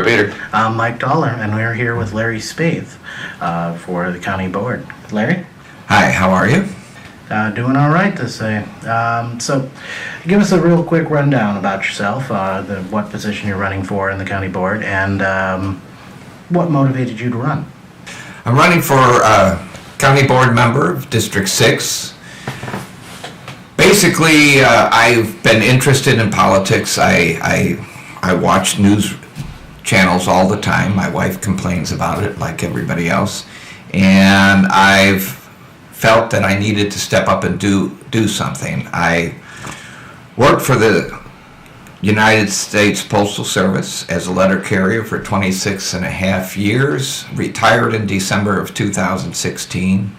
Brett Bader. I'm Mike Dollar, and we're here with Larry Spaeth for the county board. Larry? Hi, how are you? Doing all right to say. So, give us a real quick rundown about yourself, what position you're running for in the county board, and what motivated you to run. I'm running for county board member of District 6. Basically, I've been interested in politics. I watch news channels all the time. My wife complains about it like everybody else. And I've felt that I needed to step up and do something. I worked for the United States Postal Service as a letter carrier for 26 and a half years, retired in December of 2016.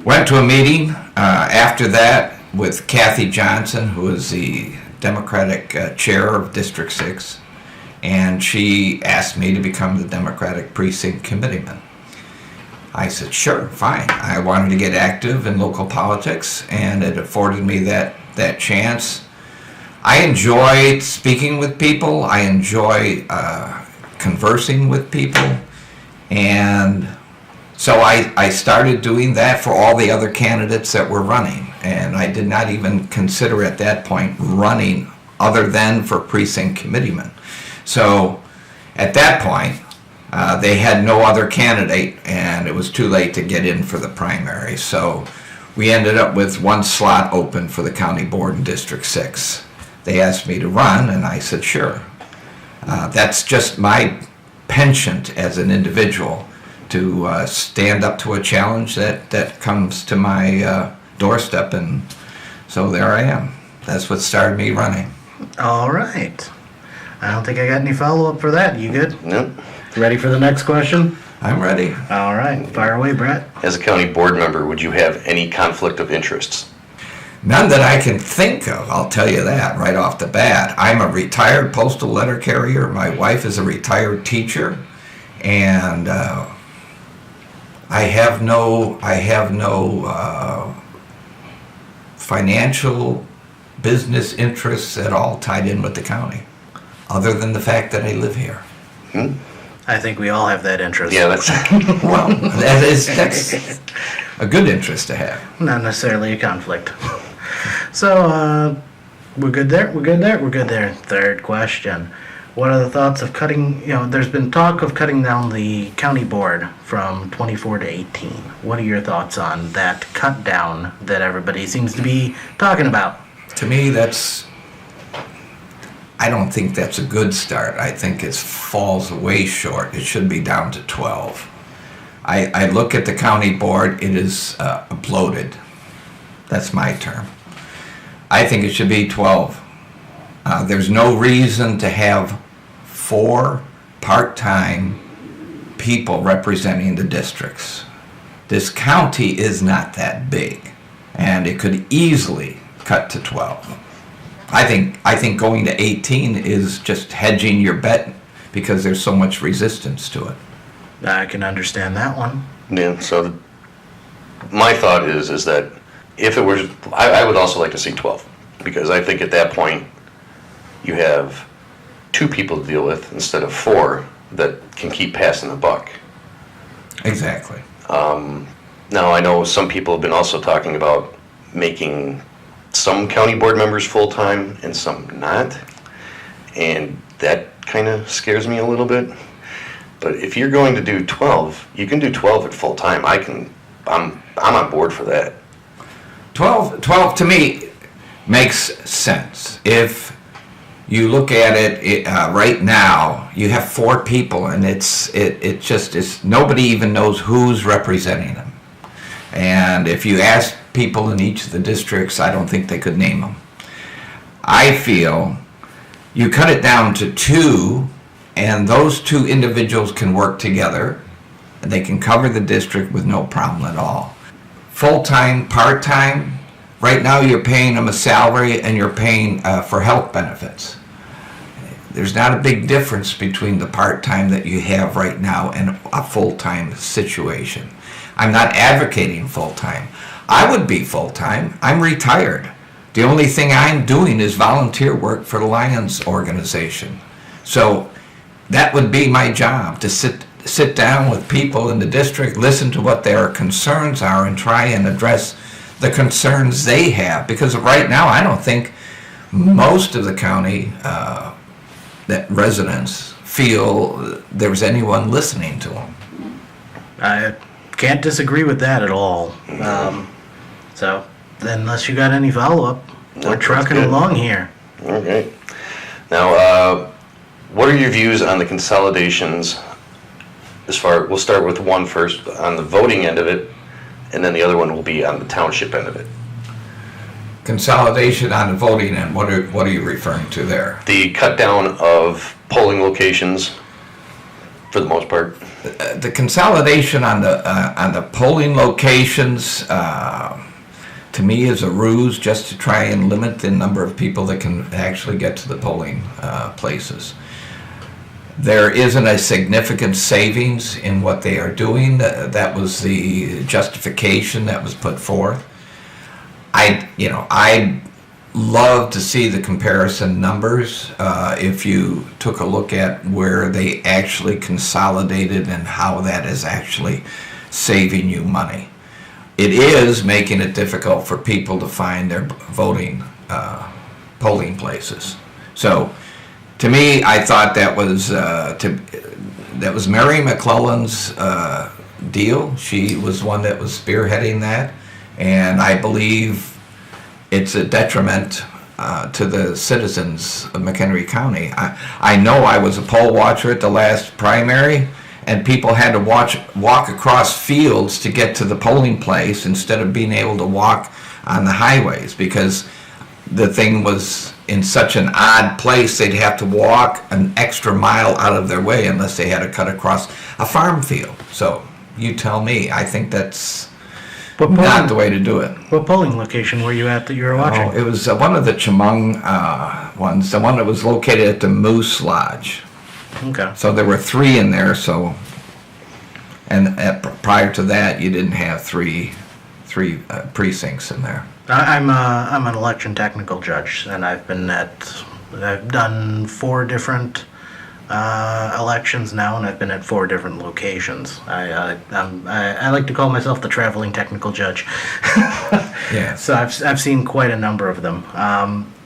Went to a meeting after that with Kathy Johnson, who is the Democratic chair of District 6, and she asked me to become the Democratic Precinct Committeeman. I said, sure, fine. I wanted to get active in local politics, and it afforded me that chance. I enjoy speaking with people. I enjoy conversing with people, and so I started doing that for all the other candidates that were running, and I did not even consider at that point running other than for precinct committeeman. So at that point, they had no other candidate, and it was too late to get in for the primary. So we ended up with one slot open for the county board in District 6. They asked me to run, and I said, sure. That's just my penchant as an individual, to stand up to a challenge that comes to my doorstep, and so there I am. That's what started me running. All right. I don't think I got any follow-up for that. You good? Nope. Ready for the next question? I'm ready. All right. Fire away, Brett. As a county board member, would you have any conflict of interests? None that I can think of, I'll tell you that right off the bat. I'm a retired postal letter carrier. My wife is a retired teacher, and I have no financial business interests at all tied in with the county, other than the fact that I live here. I think we all have that interest. Yeah, that's Well, that's a good interest to have. Not necessarily a conflict. So, we're good there? We're good there? We're good there. Third question. What are the thoughts of cutting, there's been talk of cutting down the county board from 24 to 18. What are your thoughts on that cut down that everybody seems to be talking about? To me, I don't think that's a good start. I think it falls way short. It should be down to 12. I look at the county board, it is bloated. That's my term. I think it should be 12. There's no reason to have 4 part-time people representing the districts. This county is not that big, and it could easily cut to 12. I think going to 18 is just hedging your bet because there's so much resistance to it. I can understand that one. yeah. So my thought is that if it were, I would also like to see 12, because I think at that point you have 2 people to deal with instead of 4 that can keep passing the buck. Exactly. Now I know some people have been also talking about making some county board members full-time and some not, and that kind of scares me a little bit. But if you're going to do 12, you can do 12 at full-time. I'm on board for that. 12 to me makes sense. If you look at it right now, you have 4 people, and it just is, nobody even knows who's representing them. And if you ask people in each of the districts, I don't think they could name them. I feel you cut it down to 2, and those 2 individuals can work together, and they can cover the district with no problem at all. Full-time, part-time, right now you're paying them a salary and you're paying for health benefits. There's not a big difference between the part-time that you have right now and a full-time situation. I'm not advocating full-time. I would be full-time. I'm retired. The only thing I'm doing is volunteer work for the Lions organization. So that would be my job, to sit down with people in the district, listen to what their concerns are, and try and address the concerns they have. Because right now, I don't think most of the county that residents feel there's anyone listening to them. I can't disagree with that at all. So, unless you got any follow-up, we're Nope, trucking that's good. along here. Okay. Now, what are your views on the consolidations? We'll start with one first, on the voting end of it, and then the other one will be on the township end of it. Consolidation on the voting end, what are you referring to there? The cut down of polling locations, for the most part. The consolidation on the polling locations, to me, is a ruse just to try and limit the number of people that can actually get to the polling places. There isn't a significant savings in what they are doing. That was the justification that was put forth. I'd love to see the comparison numbers if you took a look at where they actually consolidated and how that is actually saving you money. It is making it difficult for people to find their voting polling places. So, to me, I thought that was Mary McClellan's deal. She was one that was spearheading that, and I believe it's a detriment to the citizens of McHenry County. I know I was a poll watcher at the last primary, and people had to walk across fields to get to the polling place instead of being able to walk on the highways, because the thing was in such an odd place they'd have to walk an extra mile out of their way unless they had to cut across a farm field. So you tell me. I think that's not the way to do it. What polling location were you at that you were watching? Oh, it was one of the Chemung ones, the one that was located at the Moose Lodge. Okay. So there were 3 in there. So, and prior to that, you didn't have three precincts in there. I'm an election technical judge, and I've done 4 different elections now, and I've been at 4 different locations. I like to call myself the traveling technical judge. Yeah. So I've seen quite a number of them.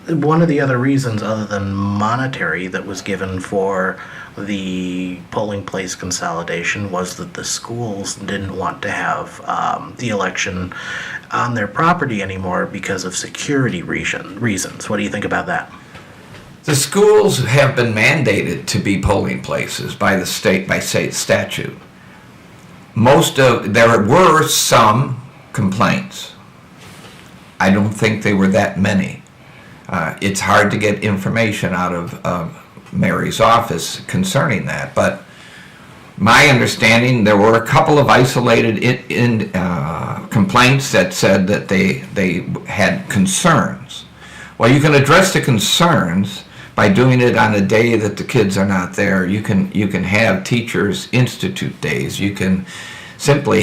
One of the other reasons, other than monetary, that was given for the polling place consolidation was that the schools didn't want to have the election on their property anymore because of security reasons. What do you think about that? The schools have been mandated to be polling places by state statute. There were some complaints. I don't think they were that many. It's hard to get information out of Mary's office concerning that, but my understanding, there were a couple of isolated complaints that said that they had concerns. Well, you can address the concerns by doing it on a day that the kids are not there. You can have teachers institute days. You can simply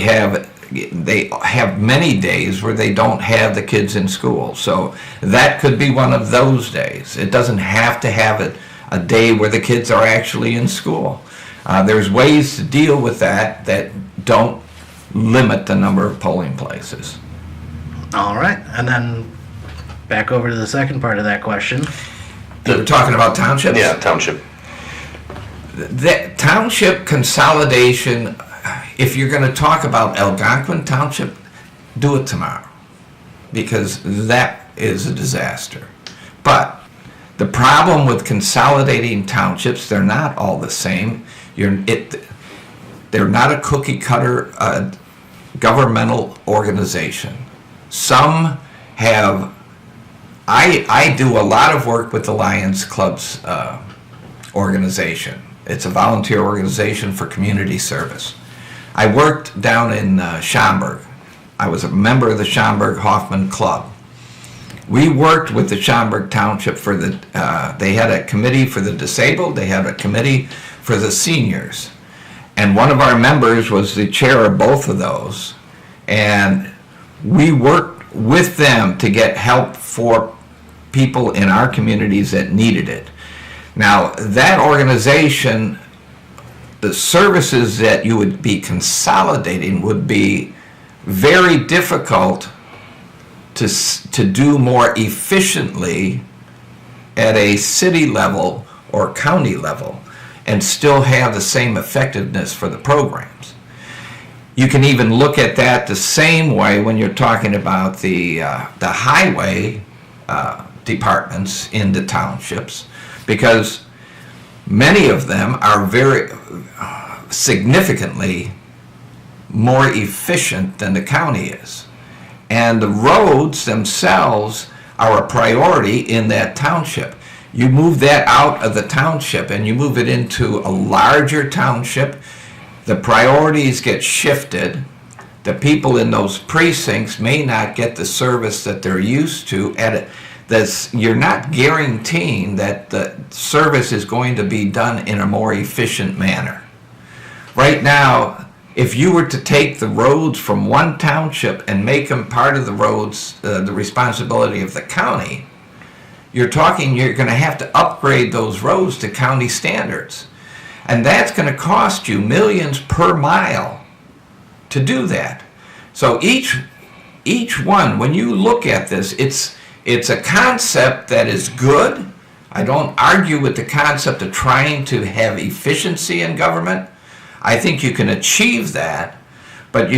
they have many days where they don't have the kids in school. So that could be one of those days. It doesn't have to have it a day where the kids are actually in school. There's ways to deal with that don't limit the number of polling places. All right, and then back over to the second part of that question. You were talking about townships? Yeah, township. The township consolidation, if you're going to talk about Algonquin Township, do it tomorrow, because that is a disaster. But the problem with consolidating townships, they're not all the same. They're not a cookie cutter governmental organization. Some have. I do a lot of work with the Lions Club's organization. It's a volunteer organization for community service. I worked down in Schaumburg. I was a member of the Schaumburg Hoffman Club. We worked with the Schaumburg Township for they had a committee for the disabled, they had a committee for the seniors. And one of our members was the chair of both of those. And we worked with them to get help for people in our communities that needed it. Now, that organization the services that you would be consolidating would be very difficult to do more efficiently at a city level or county level and still have the same effectiveness for the programs. You can even look at that the same way when you're talking about the highway departments in the townships, because many of them are very significantly more efficient than the county is. And the roads themselves are a priority in that township. You move that out of the township and you move it into a larger township, the priorities get shifted. The people in those precincts may not get the service that they're used to you're not guaranteeing that the service is going to be done in a more efficient manner. Right now, if you were to take the roads from one township and make them part of the roads, the responsibility of the county, you're going to have to upgrade those roads to county standards. And that's going to cost you millions per mile to do that. So each one, when you look at this, it's a concept that is good. I don't argue with the concept of trying to have efficiency in government. I think you can achieve that, but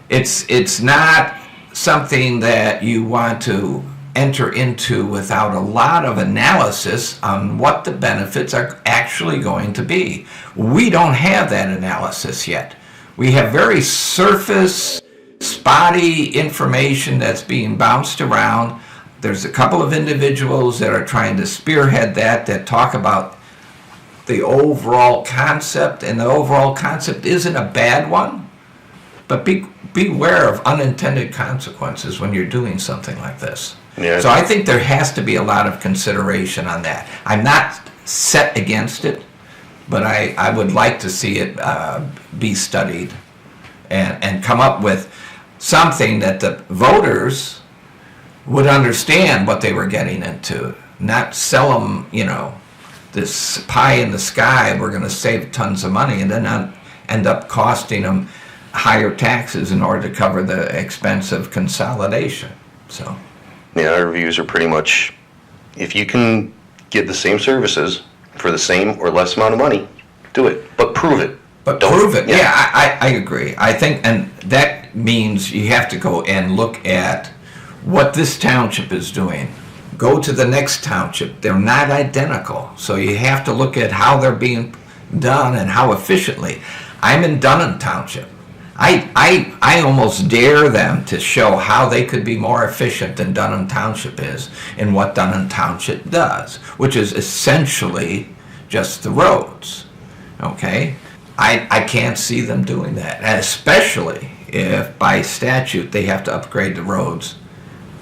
it's not something that you want to enter into without a lot of analysis on what the benefits are actually going to be. We don't have that analysis yet. We have very surface, spotty information that's being bounced around. There's a couple of individuals that are trying to spearhead that talk about the overall concept, and the overall concept isn't a bad one, but beware of unintended consequences when you're doing something like this. Yeah. So I think there has to be a lot of consideration on that. I'm not set against it, but I would like to see it be studied and come up with something that the voters would understand what they were getting into, not sell them, this pie in the sky, we're going to save tons of money, and then end up costing them higher taxes in order to cover the expense of consolidation. So, yeah, our views are pretty much, if you can get the same services for the same or less amount of money, do it, but prove it. But prove it. Yeah, I agree. I think, and that means you have to go and look at what this township is doing. Go to the next township. They're not identical. So you have to look at how they're being done and how efficiently. I'm in Dunham Township. I almost dare them to show how they could be more efficient than Dunham Township is in what Dunham Township does, which is essentially just the roads. Okay? I can't see them doing that, especially if by statute they have to upgrade the roads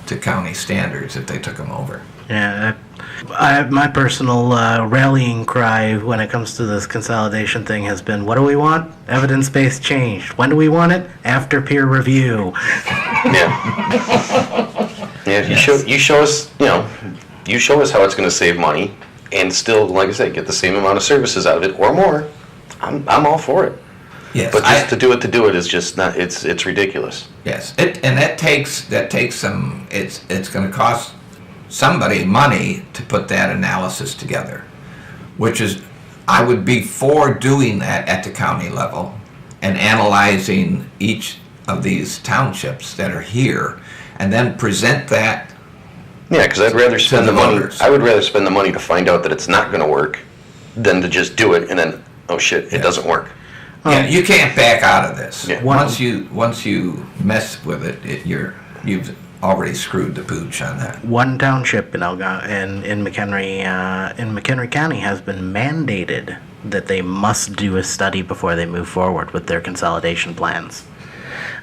to county standards if they took them over. Yeah, my personal rallying cry when it comes to this consolidation thing has been, what do we want? Evidence-based change. When do we want it? After peer review. Yeah. Yeah, you show us, you show us how it's going to save money and still, like I said, get the same amount of services out of it or more. I'm all for it. Yes, but just to do it is just not. It's ridiculous. Yes, and that takes some. It's going to cost somebody money to put that analysis together, which is, I would be for doing that at the county level and analyzing each of these townships that are here, and then present that. Yeah, because I'd rather spend the money. voters. I would rather spend the money to find out that it's not going to work than to just do it and then, oh shit, it doesn't work. Yeah, you can't back out of this. Yeah. Once you mess with it, you've already screwed the pooch on that. One township in McHenry County has been mandated that they must do a study before they move forward with their consolidation plans.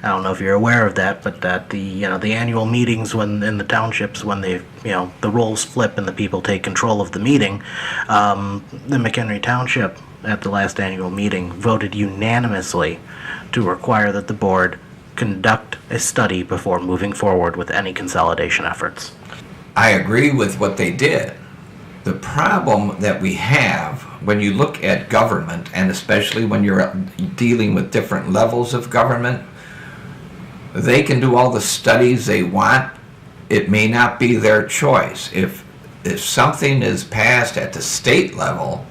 I don't know if you're aware of that, but at the annual meetings when in the townships, when they the roles flip and the people take control of the meeting, the McHenry Township at the last annual meeting voted unanimously to require that the board conduct a study before moving forward with any consolidation efforts. I agree with what they did. The problem that we have when you look at government, and especially when you're dealing with different levels of government, they can do all the studies they want. It may not be their choice. If something is passed at the state level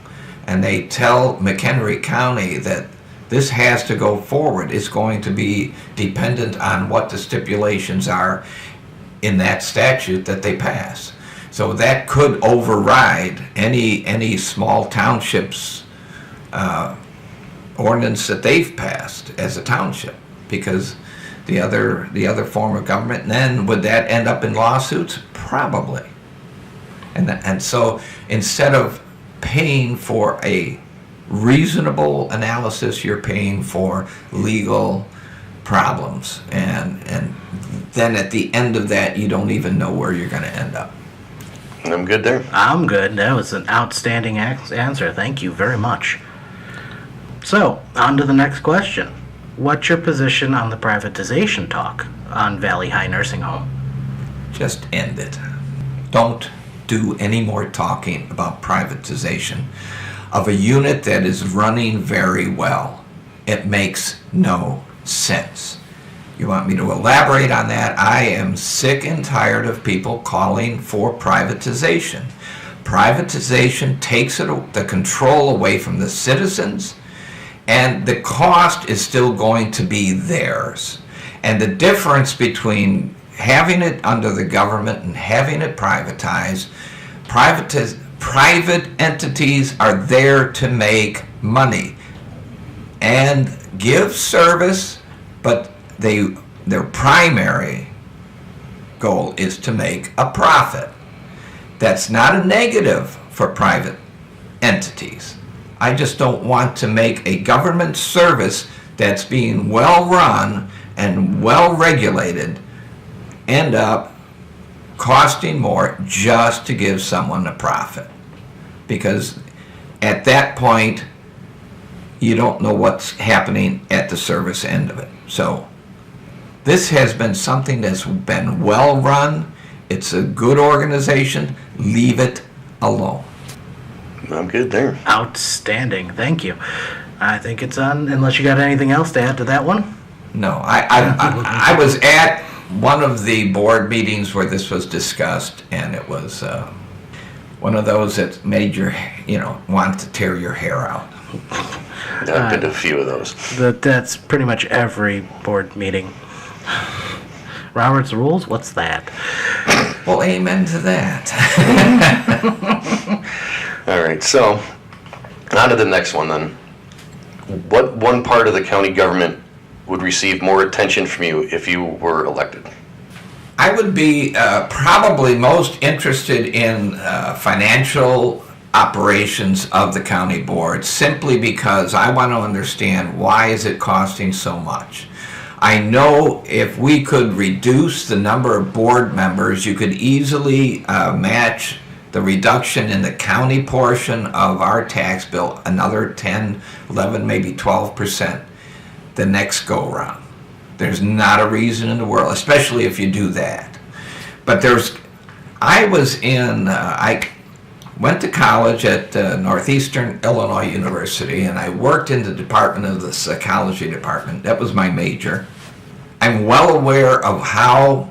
and they tell McHenry County that this has to go forward, it's going to be dependent on what the stipulations are in that statute that they pass. So that could override any small townships ordinance that they've passed as a township, because the other form of government. And then would that end up in lawsuits? Probably. And so instead of paying for a reasonable analysis, you're paying for legal problems, and then at the end of that, you don't even know where you're going to end up. I'm good there. I'm good. That was an outstanding answer. Thank you very much. So, on to the next question. What's your position on the privatization talk on Valley High Nursing Home? Just end it. Don't do any more talking about privatization of a unit that is running very well. It makes no sense. You want me to elaborate on that? I am sick and tired of people calling for privatization. Privatization takes the control away from the citizens, and the cost is still going to be theirs. And the difference between having it under the government and having it privatized, private entities are there to make money and give service, but their primary goal is to make a profit. That's not a negative for private entities. I just don't want to make a government service that's being well run and well regulated end up costing more just to give someone a profit. Because at that point, you don't know what's happening at the service end of it. So this has been something that's been well run. It's a good organization. Leave it alone. I'm good there. Outstanding. Thank you. I think it's on, unless you got anything else to add to that one? No, I was at one of the board meetings where this was discussed, and it was one of those that made want to tear your hair out. I've been to a few of those. That's pretty much every board meeting. Robert's Rules? What's that? Well, amen to that. All right, so on to the next one then. What one part of the county government would receive more attention from you if you were elected? I would be probably most interested in financial operations of the county board, simply because I want to understand why is it costing so much. I know if we could reduce the number of board members, you could easily match the reduction in the county portion of our tax bill, another 10, 11, maybe 12% the next go round. There's not a reason in the world, especially if you do that. But I went to college at Northeastern Illinois University, and I worked in the department of the psychology department. That was my major. I'm well aware of how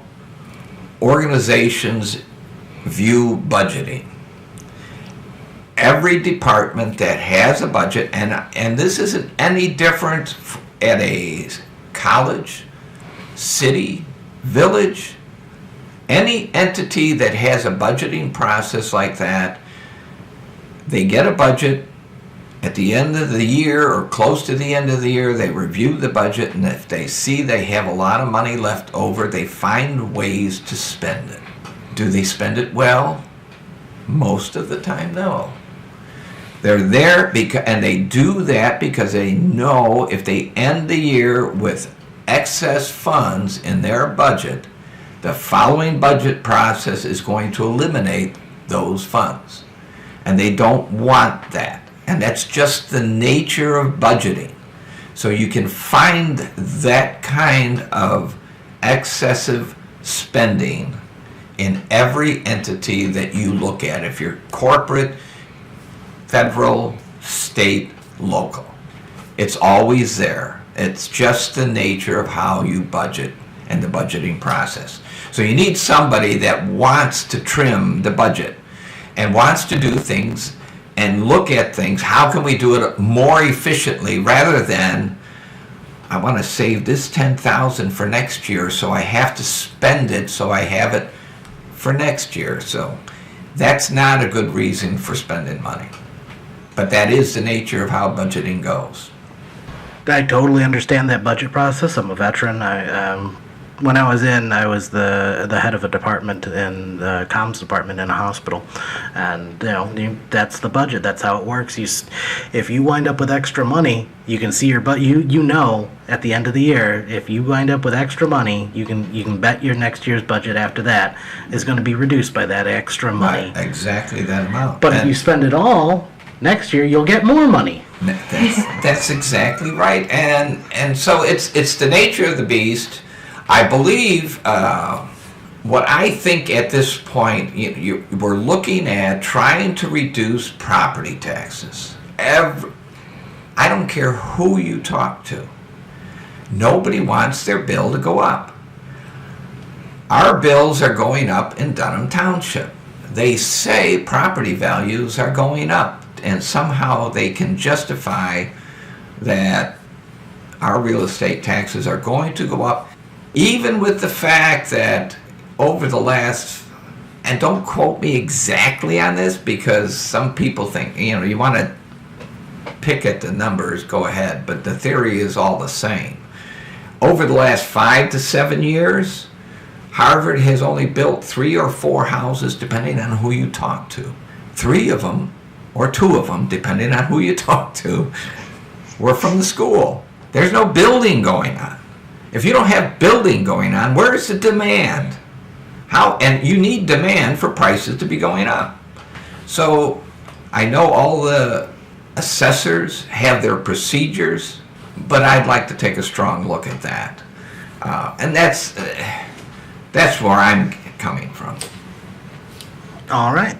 organizations view budgeting. Every department that has a budget, and this isn't any different at a college, city, village, any entity that has a budgeting process like that, they get a budget at the end of the year or close to the end of the year. They review the budget, and if they see they have a lot of money left over, they find ways to spend it. Do they spend it well? Most of the time, no. They're there and they do that because they know if they end the year with excess funds in their budget, the following budget process is going to eliminate those funds. And they don't want that. And that's just the nature of budgeting. So you can find that kind of excessive spending in every entity that you look at. If you're corporate, federal, state, local. It's always there. It's just the nature of how you budget and the budgeting process. So you need somebody that wants to trim the budget and wants to do things and look at things. How can we do it more efficiently rather than, I want to save this 10,000 for next year, so I have to spend it so I have it for next year. So that's not a good reason for spending money. But that is the nature of how budgeting goes. I totally understand that budget process. I'm a veteran. When I was the head of a department in the comms department in a hospital, and that's the budget. That's how it works. If you wind up with extra money, you can see your at the end of the year, if you wind up with extra money, you can bet your next year's budget after that is going to be reduced by that extra money. Right, exactly that amount. But if you spend it all next year, you'll get more money. That's exactly right, and so it's the nature of the beast. I believe what I think at this point, we're looking at trying to reduce property taxes. I don't care who you talk to. Nobody wants their bill to go up. Our bills are going up in Dunham Township. They say property values are going up, and somehow they can justify that our real estate taxes are going to go up, even with the fact that over the last, and don't quote me exactly on this because some people think, you want to pick at the numbers, go ahead, but the theory is all the same. Over the last 5 to 7 years, Harvard has only built 3 or 4 houses, depending on who you talk to. 3 of them, or 2 of them, depending on who you talk to, were from the school. There's no building going on. If you don't have building going on, where's the demand? And you need demand for prices to be going up. So I know all the assessors have their procedures, but I'd like to take a strong look at that. And that's where I'm coming from. All right.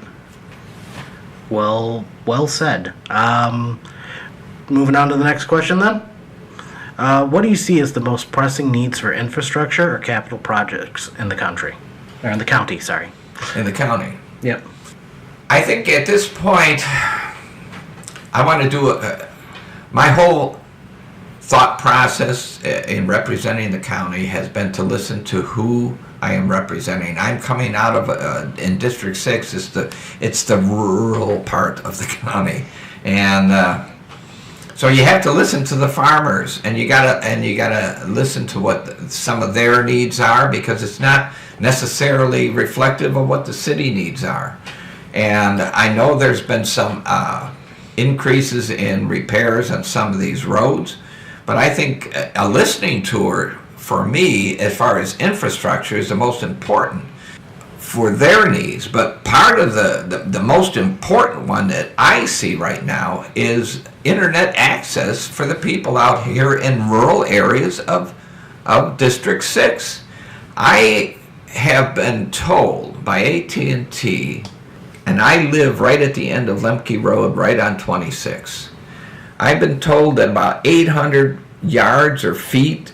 Well said. Moving on to the next question then. What do you see as the most pressing needs for infrastructure or capital projects in the country? Or in the county, sorry. In the county. Yep. I think at this point, I want to do my whole thought process in representing the county has been to listen to who I am representing. I'm coming out of in District 6. It's the rural part of the county, and so you have to listen to the farmers, and you gotta listen to what some of their needs are, because it's not necessarily reflective of what the city needs are. And I know there's been some increases in repairs on some of these roads, but I think a listening tour for me, as far as infrastructure, is the most important for their needs. But part of the most important one that I see right now is internet access for the people out here in rural areas of District 6. I have been told by AT&T, and I live right at the end of Lemke Road, right on 26. I've been told that about 800 yards or feet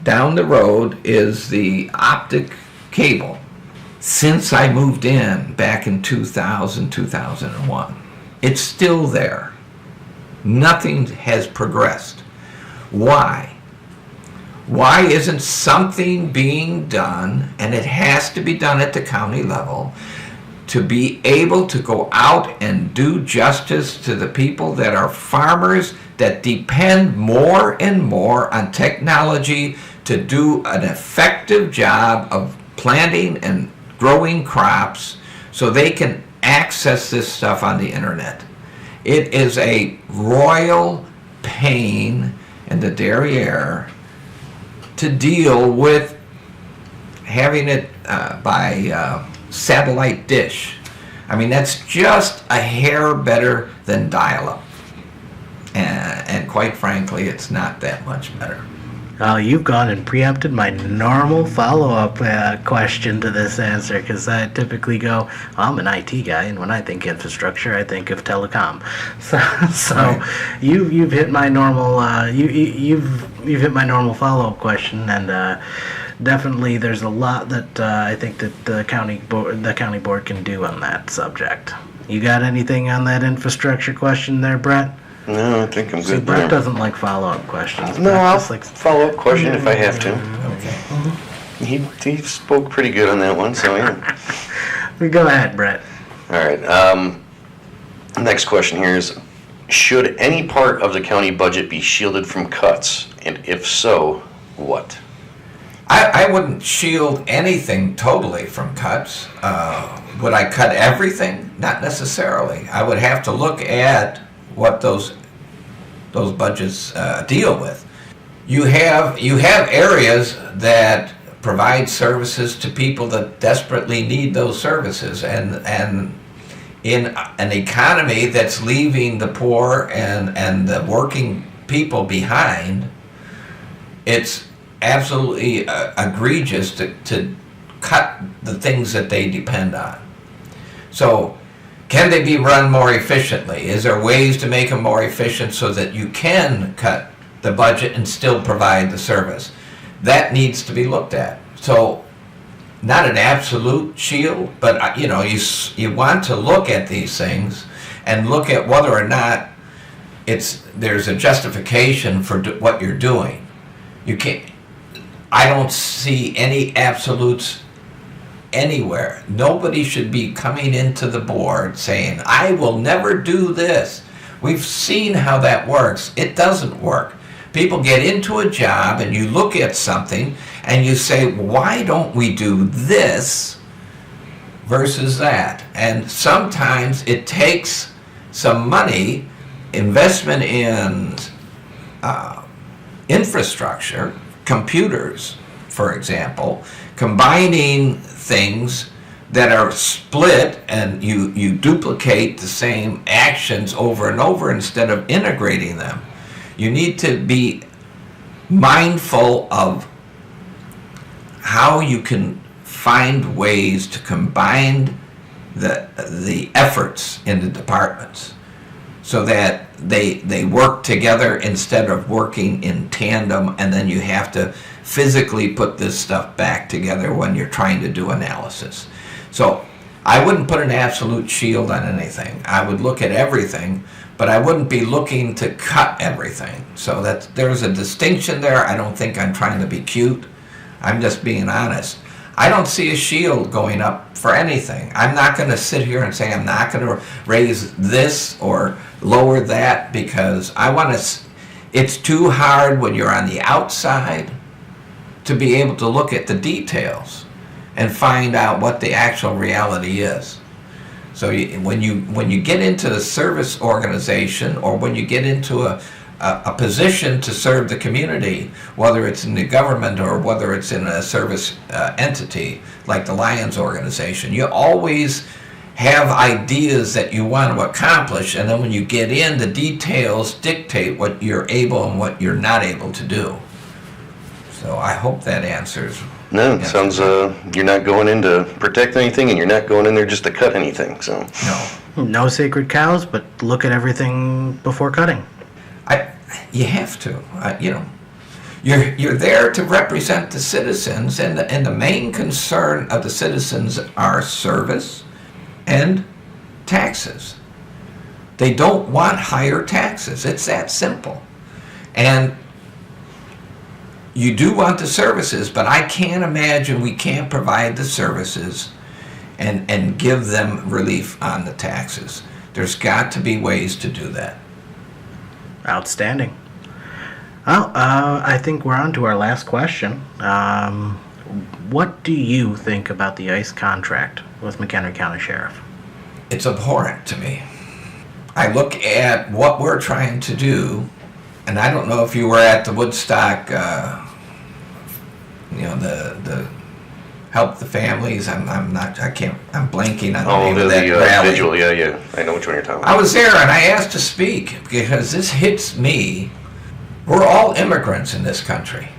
down the road is the optic cable. Since I moved in back in 2001, it's still there. Nothing has progressed. Why? Why isn't something being done, and it has to be done at the county level, to be able to go out and do justice to the people that are farmers that depend more and more on technology to do an effective job of planting and growing crops so they can access this stuff on the internet? It is a royal pain in the derriere to deal with having it by satellite dish. I mean, that's just a hair better than dial-up. And quite frankly, it's not that much better. You've gone and preempted my normal follow-up question to this answer, because I typically go, I'm an IT guy, and when I think infrastructure, I think of telecom. So Right. you've hit my normal you've hit my normal follow-up question, and definitely there's a lot that I think that the county board can do on that subject. You got anything on that infrastructure question there, Brett? No, I think I'm See, good Brett there. doesn't like follow-up questions. No, Brett I'll just likes. follow up question if I have to. Okay. He spoke pretty good on that one, so yeah. Go ahead, Brett. All right. Next question here is, should any part of the county budget be shielded from cuts? And if so, what? I wouldn't shield anything totally from cuts. Would I cut everything? Not necessarily. I would have to look at what those budgets deal with. You have areas that provide services to people that desperately need those services, and in an economy that's leaving the poor and the working people behind, it's absolutely egregious to cut the things that they depend on. So, can they be run more efficiently? Is there ways to make them more efficient so that you can cut the budget and still provide the service? That needs to be looked at. So, not an absolute shield, but you want to look at these things and look at whether or not there's a justification for what you're doing. You can't. I don't see any absolutes anywhere. Nobody should be coming into the board saying, I will never do this. We've seen how that works. It doesn't work. People get into a job and you look at something and you say, why don't we do this versus that? And sometimes it takes some money, investment in infrastructure, computers, for example, combining things that are split, and you duplicate the same actions over and over instead of integrating them. You need to be mindful of how you can find ways to combine the efforts in the departments so that they work together instead of working in tandem, and then you have to physically put this stuff back together when you're trying to do analysis. So I wouldn't put an absolute shield on anything. I would look at everything, but I wouldn't be looking to cut everything. So there's a distinction there. I don't think I'm trying to be cute. I'm just being honest. I don't see a shield going up for anything. I'm not going to sit here and say I'm not going to raise this or lower that, because it's too hard when you're on the outside to be able to look at the details and find out what the actual reality is. So when you get into a service organization, or when you get into a position to serve the community, whether it's in the government or whether it's in a service entity like the Lions organization, you always have ideas that you want to accomplish, and then when you get in, the details dictate what you're able and what you're not able to do. So I hope that answers. No, it sounds you're not going in to protect anything, and you're not going in there just to cut anything. So No sacred cows, but look at everything before cutting. You have to. You're there to represent the citizens, and the main concern of the citizens are service and taxes. They don't want higher taxes. It's that simple. And you do want the services, but I can't imagine we can't provide the services and give them relief on the taxes. There's got to be ways to do that. Outstanding. Well, I think we're on to our last question. What do you think about the ICE contract with McHenry County Sheriff? It's abhorrent to me. I look at what we're trying to do, and I don't know if you were at the Woodstock, the help the families. I'm blanking on the name of that rally. Vigil, yeah. I know which one you're talking about. I was there, and I asked to speak because this hits me. We're all immigrants in this country.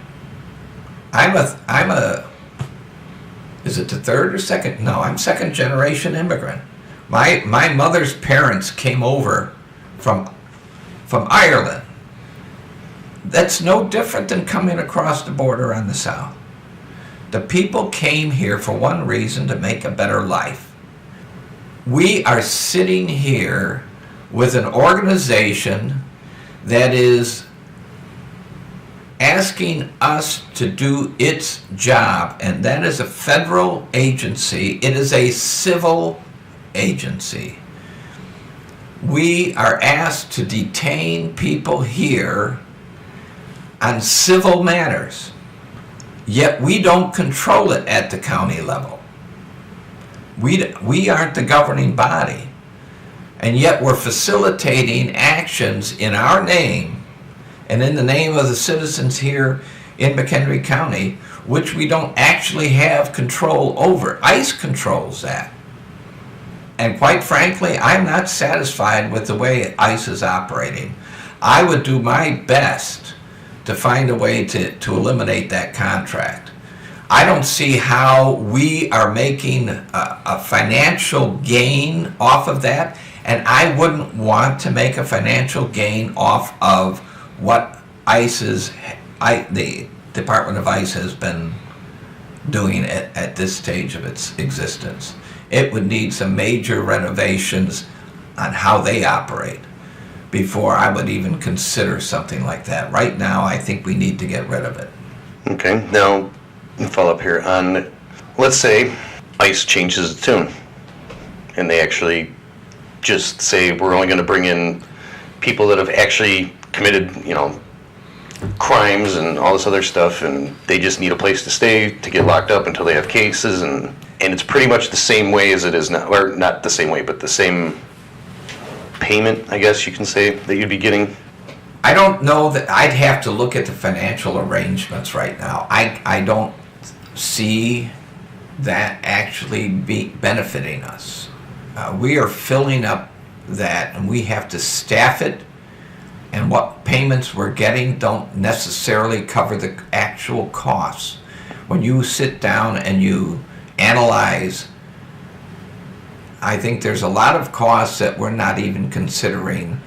is it the third or second? No, I'm second generation immigrant. My mother's parents came over from Ireland. That's no different than coming across the border on the south. The people came here for one reason, to make a better life. We are sitting here with an organization that is asking us to do its job, and that is a federal agency. It is a civil agency. We are asked to detain people here on civil matters, yet we don't control it at the county level. We aren't the governing body, and yet we're facilitating actions in our name and in the name of the citizens here in McHenry County, which we don't actually have control over. ICE controls that. And quite frankly, I'm not satisfied with the way ICE is operating. I would do my best to find a way to eliminate that contract. I don't see how we are making a financial gain off of that, and I wouldn't want to make a financial gain off of what the Department of ICE has been doing at this stage of its existence. It would need some major renovations on how they operate before I would even consider something like that. Right now, I think we need to get rid of it. Okay, now, follow up here on, let's say ICE changes the tune, and they actually just say, we're only going to bring in people that have actually committed, crimes and all this other stuff, and they just need a place to stay to get locked up until they have cases, and it's pretty much the same way as it is now, or not the same way, but the same payment, I guess you can say, that you'd be getting. I don't know that. I'd have to look at the financial arrangements right now. I don't see that actually be benefiting us. We are filling up that, and we have to staff it, and what payments we're getting don't necessarily cover the actual costs. When you sit down and you analyze, I think there's a lot of costs that we're not even considering,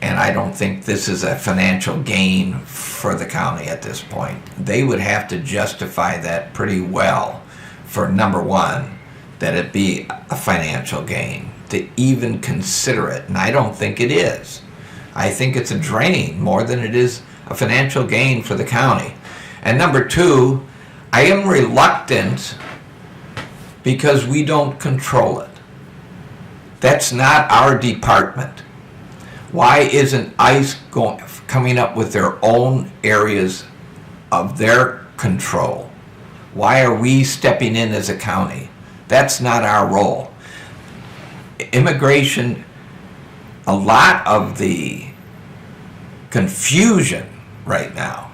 and I don't think this is a financial gain for the county at this point. They would have to justify that pretty well for, number one, that it be a financial gain to even consider it, and I don't think it is. I think it's a drain more than it is a financial gain for the county. And number two, I am reluctant because we don't control it. That's not our department. Why isn't ICE coming up with their own areas of their control? Why are we stepping in as a county? That's not our role. Immigration, a lot of the confusion right now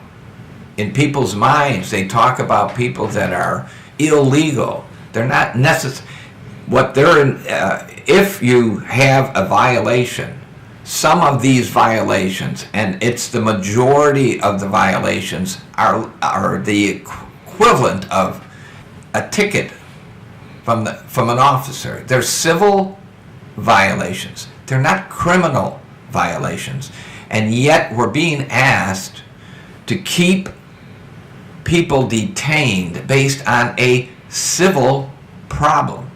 in people's minds, they talk about people that are illegal. They're not necessary. What they're in, if you have a violation, some of these violations, and it's the majority of the violations, are the equivalent of a ticket from an officer. They're civil violations. They're not criminal violations. And yet we're being asked to keep people detained based on a civil problem.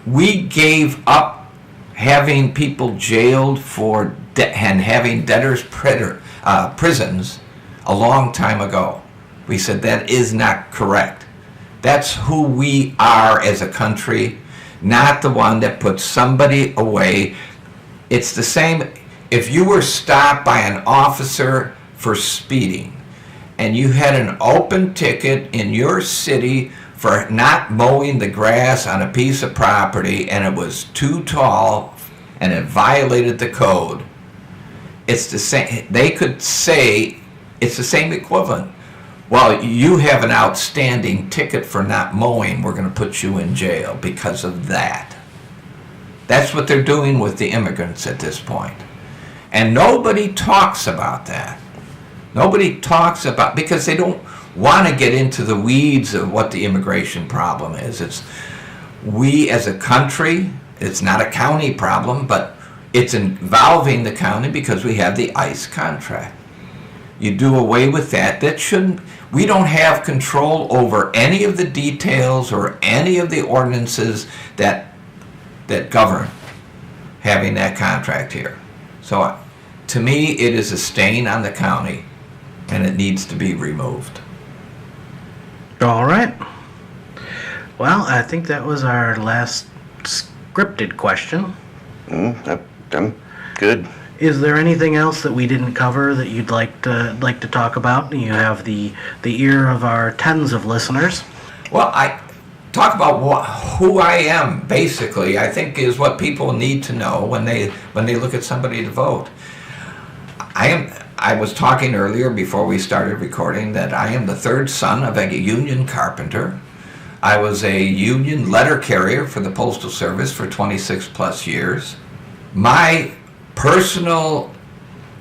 We gave up having people jailed for and having debtors' prisons a long time ago. We said that is not correct. That's who we are as a country, not the one that puts somebody away. It's the same. If you were stopped by an officer for speeding and you had an open ticket in your city for not mowing the grass on a piece of property and it was too tall and it violated the code, it's the same. They could say it's the same equivalent. Well, you have an outstanding ticket for not mowing. We're going to put you in jail because of that. That's what they're doing with the immigrants at this point. And nobody talks about that. Nobody talks about, because they don't want to get into the weeds of what the immigration problem is. We as a country, it's not a county problem, but it's involving the county because we have the ICE contract. You do away with that. We don't have control over any of the details or any of the ordinances that govern having that contract here. So to me, it is a stain on the county and it needs to be removed. All right. Well, I think that was our last scripted question. I'm good. Is there anything else that we didn't cover that you'd like to talk about? You have the ear of our tens of listeners. Well, I talk about who I am, basically, I think is what people need to know when they look at somebody to vote. I was talking earlier before we started recording that I am the third son of a union carpenter. I was a union letter carrier for the Postal Service for 26 plus years. My personal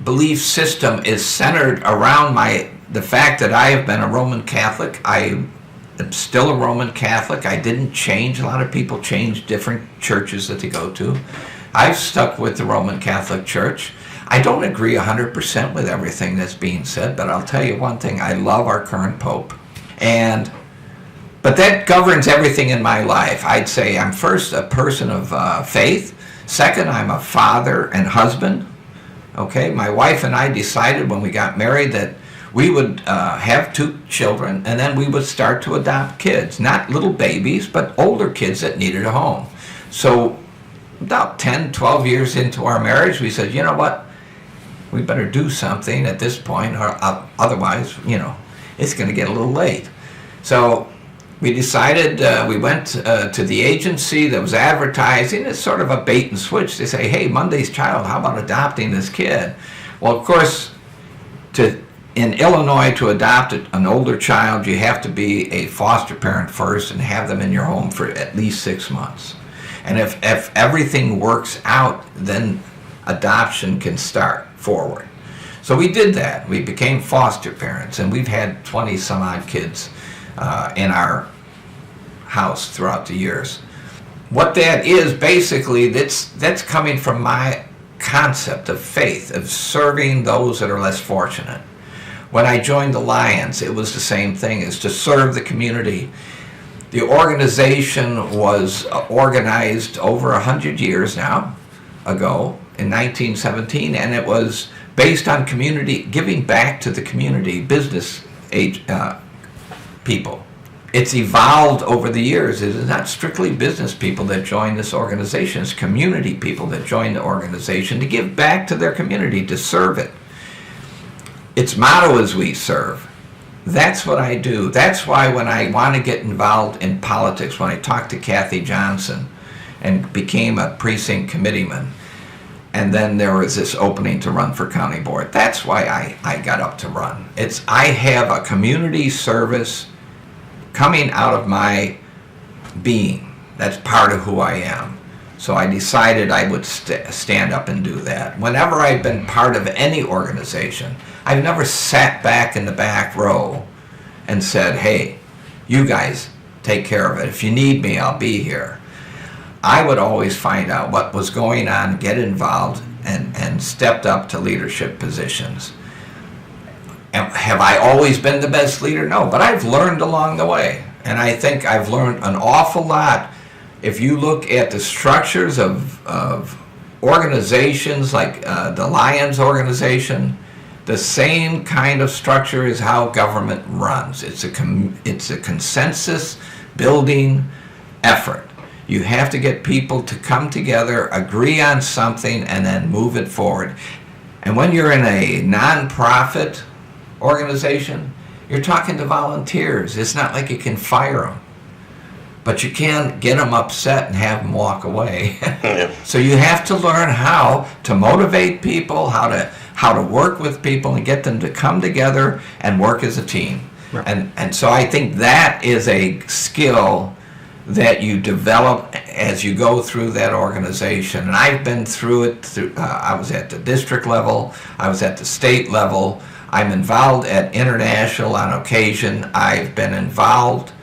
belief system is centered around the fact that I have been a Roman Catholic. I am still a Roman Catholic. I didn't change. A lot of people change different churches that they go to. I've stuck with the Roman Catholic Church. I don't agree 100% with everything that's being said, but I'll tell you one thing. I love our current Pope. But that governs everything in my life. I'd say I'm first a person of faith. Second, I'm a father and husband. Okay, my wife and I decided when we got married that we would have 2 children and then we would start to adopt kids. Not little babies, but older kids that needed a home. So about 10, 12 years into our marriage, we said, you know what? We better do something at this point, or otherwise, it's going to get a little late. So we decided, we went to the agency that was advertising. It's sort of a bait and switch. They say, hey, Monday's Child, how about adopting this kid? Well, of course, in Illinois, to adopt an older child, you have to be a foster parent first and have them in your home for at least 6 months. And if everything works out, then adoption can start forward. So we did that. We became foster parents, and we've had 20 some odd kids in our house throughout the years. What that is, basically, that's coming from my concept of faith, of serving those that are less fortunate. When I joined the Lions, it was the same thing, is to serve the community. The organization was organized over 100 years now ago, in 1917, and it was based on community, giving back to the community, business people. It's evolved over the years. It is not strictly business people that join this organization. It's community people that join the organization to give back to their community, to serve it. Its motto is we serve. That's what I do. That's why when I want to get involved in politics, when I talked to Kathy Johnson and became a precinct committeeman, and then there was this opening to run for county board, that's why I got up to run. I have a community service coming out of my being. That's part of who I am. So I decided I would stand up and do that. Whenever I've been part of any organization, I've never sat back in the back row and said, hey, you guys take care of it. If you need me, I'll be here. I would always find out what was going on, get involved, and stepped up to leadership positions. And have I always been the best leader? No, but I've learned along the way. And I think I've learned an awful lot. If you look at the structures of organizations like the Lions organization, the same kind of structure is how government runs. It's a consensus building effort. You have to get people to come together, agree on something, and then move it forward. And when you're in a nonprofit organization, you're talking to volunteers. It's not like you can fire them, but you can get them upset and have them walk away. So you have to learn how to motivate people, how to work with people and get them to come together and work as a team. Right. And so I think that is a skill that you develop as you go through that organization. And I've been through it. I was at the district level. I was at the state level. I'm involved at International on occasion. I've been involved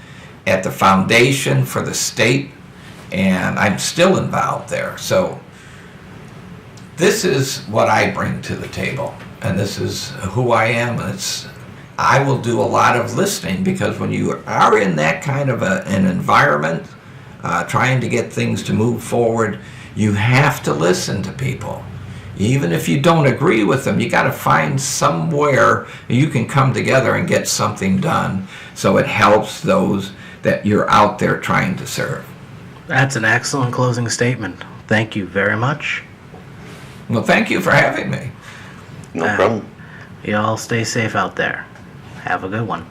at the foundation for the state, and I'm still involved there. So this is what I bring to the table, and this is who I am. I will do a lot of listening, because when you are in that kind of an environment, trying to get things to move forward, you have to listen to people. Even if you don't agree with them, you got to find somewhere you can come together and get something done, so it helps those that you're out there trying to serve. That's an excellent closing statement. Thank you very much. Well, thank you for having me. No problem. You all stay safe out there. Have a good one.